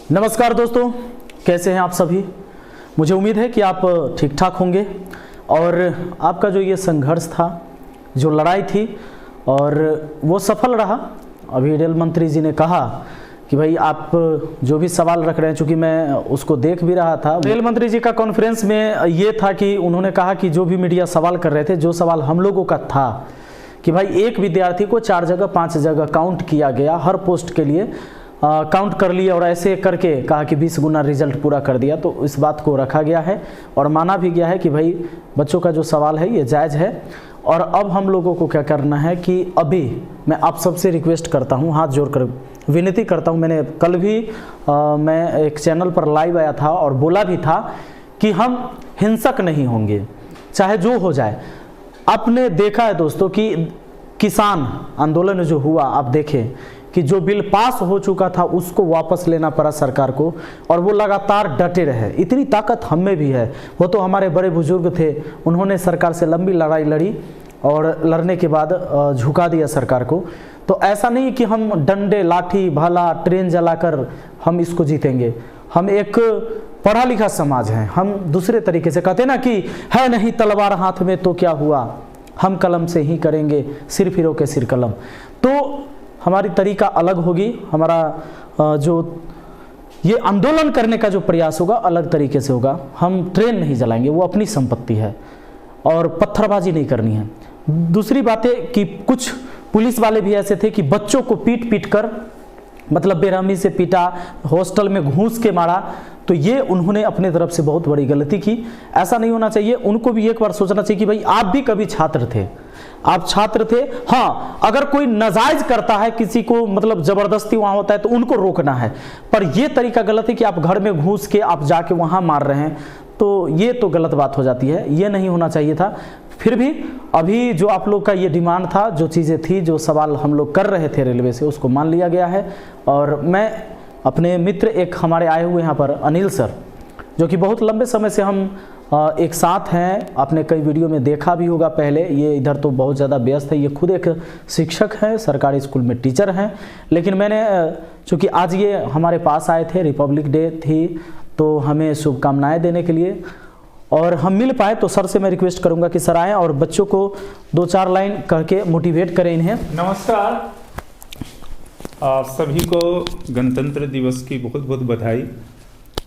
नमस्कार दोस्तों, कैसे हैं आप सभी। मुझे उम्मीद है कि आप ठीक ठाक होंगे और आपका जो ये संघर्ष था, जो लड़ाई थी, और वो सफल रहा। अभी रेल मंत्री जी ने कहा कि भाई आप जो भी सवाल रख रहे हैं, चूँकि मैं उसको देख भी रहा था, रेल मंत्री जी का कॉन्फ्रेंस में ये था कि उन्होंने कहा कि जो भी मीडिया सवाल कर रहे थे, जो सवाल हम लोगों का था कि भाई एक विद्यार्थी को 4 जगह 5 जगह काउंट किया गया, हर पोस्ट के लिए काउंट कर लिया और ऐसे करके कहा कि 20 गुना रिजल्ट पूरा कर दिया। तो इस बात को रखा गया है और माना भी गया है कि भाई बच्चों का जो सवाल है ये जायज़ है। और अब हम लोगों को क्या करना है कि अभी मैं आप सबसे रिक्वेस्ट करता हूँ, हाथ जोड़कर विनती करता हूँ। मैंने कल भी मैं एक चैनल पर लाइव आया था और बोला भी था कि हम हिंसक नहीं होंगे, चाहे जो हो जाए। आपने देखा है दोस्तों कि किसान आंदोलन जो हुआ, आप देखें कि जो बिल पास हो चुका था उसको वापस लेना पड़ा सरकार को, और वो लगातार डटे रहे। इतनी ताकत हम में भी है। वो तो हमारे बड़े बुजुर्ग थे, उन्होंने सरकार से लंबी लड़ाई लड़ी और लड़ने के बाद झुका दिया सरकार को। तो ऐसा नहीं कि हम डंडे, लाठी, भाला, ट्रेन जलाकर हम इसको जीतेंगे। हम एक पढ़ा लिखा समाज है, हम दूसरे तरीके से कहते हैं ना कि है नहीं तलवार हाथ में तो क्या हुआ, हम कलम से ही करेंगे सिर फिरों के सिर कलम। तो हमारी तरीका अलग होगी, हमारा जो ये आंदोलन करने का जो प्रयास होगा अलग तरीके से होगा। हम ट्रेन नहीं जलाएंगे, वो अपनी संपत्ति है, और पत्थरबाजी नहीं करनी है। दूसरी बात है कि कुछ पुलिस वाले भी ऐसे थे कि बच्चों को पीट पीट कर, मतलब बेरहमी से पीटा, हॉस्टल में घूस के मारा। तो ये उन्होंने अपने तरफ से बहुत बड़ी गलती की। ऐसा नहीं होना चाहिए। उनको भी एक बार सोचना चाहिए कि भाई आप भी कभी छात्र थे, आप छात्र थे। हाँ, अगर कोई नाजायज करता है किसी को, मतलब जबरदस्ती वहां होता है, तो उनको रोकना है। पर यह तरीका गलत है कि आप घर में घुस के आप जाके वहां मार रहे हैं, तो ये तो गलत बात हो जाती है। ये नहीं होना चाहिए था। फिर भी अभी जो आप लोग का ये डिमांड था, जो चीज़ें थी, जो सवाल हम लोग कर रहे थे रेलवे से, उसको मान लिया गया है। और मैं अपने मित्र एक हमारे आए हुए यहाँ पर अनिल सर, जो कि बहुत लंबे समय से हम एक साथ हैं, आपने कई वीडियो में देखा भी होगा पहले। ये इधर तो बहुत ज़्यादा व्यस्त है, ये खुद एक शिक्षक हैं, सरकारी स्कूल में टीचर हैं। लेकिन मैंने चूँकि आज ये हमारे पास आए थे, रिपब्लिक डे थी, तो हमें शुभकामनाएं देने के लिए और हम मिल पाए, तो सर से मैं रिक्वेस्ट करूंगा कि सर आएँ और बच्चों को 2-4 लाइन कह के मोटिवेट करें इन्हें। नमस्कार, आप सभी को गणतंत्र दिवस की बहुत बहुत बधाई।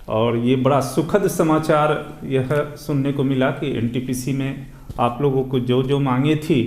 और ये बड़ा सुखद समाचार यह सुनने को मिला कि एनटीपीसी में आप लोगों को जो जो मांगे थी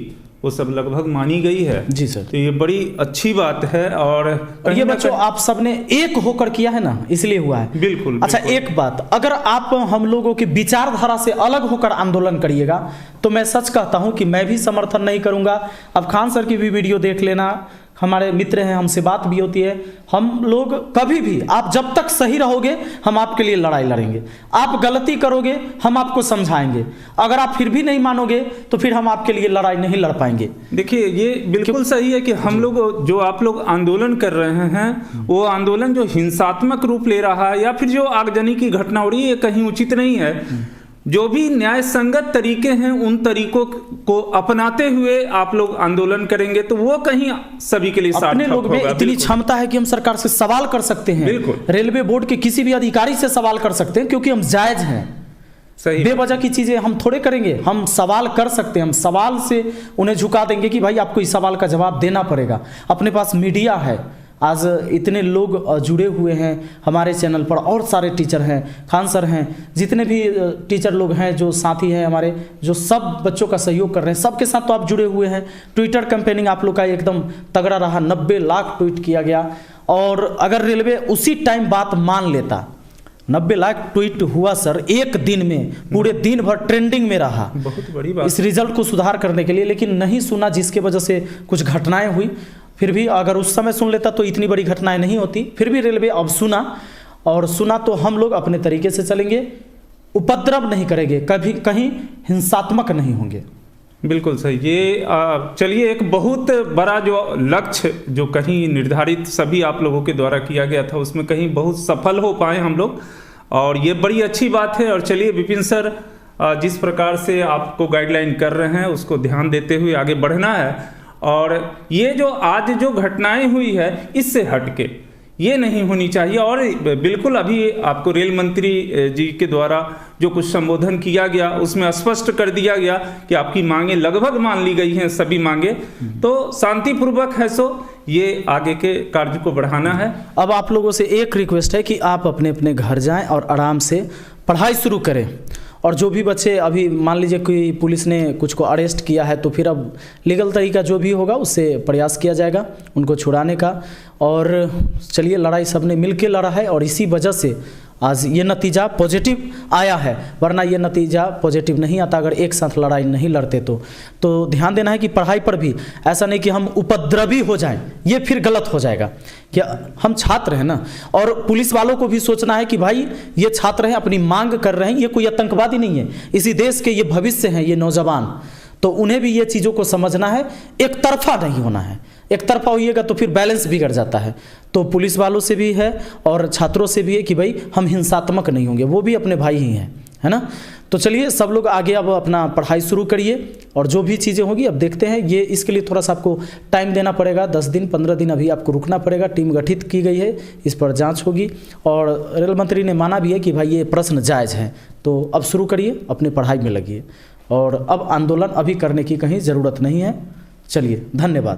वो सब लगभग मानी गई है। जी सर। तो ये बड़ी अच्छी बात है। और ये बच्चों आप सबने एक होकर किया है ना, इसलिए हुआ है। बिल्कुल। अच्छा, एक बात, अगर आप हम लोगों की विचारधारा से अलग होकर आंदोलन करिएगा तो मैं सच कहता हूं कि मैं भी समर्थन नहीं करूंगा। अब खान सर की भी वीडियो देख लेना, हमारे मित्र हैं, हमसे बात भी होती है। हम लोग कभी भी, आप जब तक सही रहोगे हम आपके लिए लड़ाई लड़ेंगे, आप गलती करोगे हम आपको समझाएंगे। अगर आप फिर भी नहीं मानोगे तो फिर हम आपके लिए लड़ाई नहीं लड़ पाएंगे। देखिए, ये बिल्कुल सही है कि हम लोग, जो आप लोग आंदोलन कर रहे हैं, वो आंदोलन जो हिंसात्मक रूप ले रहा है या फिर जो आगजनी की घटना हो रही है, ये कहीं उचित नहीं है। जो भी न्याय संगत तरीके हैं उन तरीकों को अपनाते हुए आप लोग आंदोलन करेंगे तो वो कहीं सभी के लिए सार्थक होगा। अपने लोग में इतनी क्षमता है कि हम सरकार से सवाल कर सकते हैं। बिल्कुल। रेलवे बोर्ड के किसी भी अधिकारी से सवाल कर सकते हैं, क्योंकि हम जायज हैं। सही। बेवजह की चीजें हम थोड़े करेंगे, हम सवाल कर सकते हैं। हम सवाल से उन्हें झुका देंगे कि भाई आपको इस सवाल का जवाब देना पड़ेगा। अपने पास मीडिया है, आज इतने लोग जुड़े हुए हैं हमारे चैनल पर, और सारे टीचर हैं, खान सर हैं, जितने भी टीचर लोग हैं, जो साथी हैं हमारे, जो सब बच्चों का सहयोग कर रहे हैं, सबके साथ तो आप जुड़े हुए हैं। ट्विटर कैंपेनिंग आप लोग का एकदम तगड़ा रहा, 90 लाख ट्वीट किया गया। और अगर रेलवे उसी टाइम बात मान लेता, 90 लाख ट्वीट हुआ सर एक दिन में, पूरे दिन भर ट्रेंडिंग में रहा, बहुत बड़ी बात, इस रिजल्ट को सुधार करने के लिए। लेकिन नहीं सुना, जिसके वजह से कुछ घटनाएं हुई। फिर भी अगर उस समय सुन लेता तो इतनी बड़ी घटनाएं नहीं होती। फिर भी रेलवे अब सुना, और सुना तो हम लोग अपने तरीके से चलेंगे, उपद्रव नहीं करेंगे, कभी कहीं हिंसात्मक नहीं होंगे। बिल्कुल सही। ये चलिए, एक बहुत बड़ा जो लक्ष्य जो कहीं निर्धारित सभी आप लोगों के द्वारा किया गया था, उसमें कहीं बहुत सफल हो पाए हम लोग, और ये बड़ी अच्छी बात है। और चलिए, विपिन सर जिस प्रकार से आपको गाइडलाइन कर रहे हैं उसको ध्यान देते हुए आगे बढ़ना है। और ये जो आज जो घटनाएं हुई है, इससे हटके ये नहीं होनी चाहिए। और बिल्कुल अभी आपको रेल मंत्री जी के द्वारा जो कुछ संबोधन किया गया उसमें स्पष्ट कर दिया गया कि आपकी मांगे लगभग मान ली गई हैं, सभी मांगे तो शांतिपूर्वक है, सो ये आगे के कार्य को बढ़ाना है। अब आप लोगों से एक रिक्वेस्ट है कि आप अपने अपने घर जाएं और आराम से पढ़ाई शुरू करें। और जो भी बच्चे अभी मान लीजिए कि पुलिस ने कुछ को अरेस्ट किया है तो फिर अब लीगल तरीका जो भी होगा उससे प्रयास किया जाएगा उनको छुड़ाने का। और चलिए, लड़ाई सबने मिलकर लड़ा है और इसी वजह से आज ये नतीजा पॉजिटिव आया है, वरना ये नतीजा पॉजिटिव नहीं आता अगर एक साथ लड़ाई नहीं लड़ते तो ध्यान देना है कि पढ़ाई पर भी ऐसा नहीं कि हम उपद्रवी हो जाएं, ये फिर गलत हो जाएगा। कि हम छात्र हैं ना, और पुलिस वालों को भी सोचना है कि भाई ये छात्र हैं, अपनी मांग कर रहे हैं, ये कोई आतंकवादी नहीं है, इसी देश के ये भविष्य हैं, ये नौजवान, तो उन्हें भी ये चीज़ों को समझना है, एक तरफा नहीं होना है। एक तरफा होइएगा तो फिर बैलेंस बिगड़ जाता है। तो पुलिस वालों से भी है और छात्रों से भी है कि भाई हम हिंसात्मक नहीं होंगे, वो भी अपने भाई ही हैं, है ना। तो चलिए सब लोग आगे अब अपना पढ़ाई शुरू करिए और जो भी चीज़ें होगी अब देखते हैं। ये इसके लिए थोड़ा सा आपको टाइम देना पड़ेगा, 10 दिन 15 दिन अभी आपको रुकना पड़ेगा। टीम गठित की गई है, इस पर जांच होगी और रेल मंत्री ने माना भी है कि भाई ये प्रश्न जायज़ है। तो अब शुरू करिए, अपनी पढ़ाई में लगिए और अब आंदोलन अभी करने की कहीं ज़रूरत नहीं है। चलिए, धन्यवाद।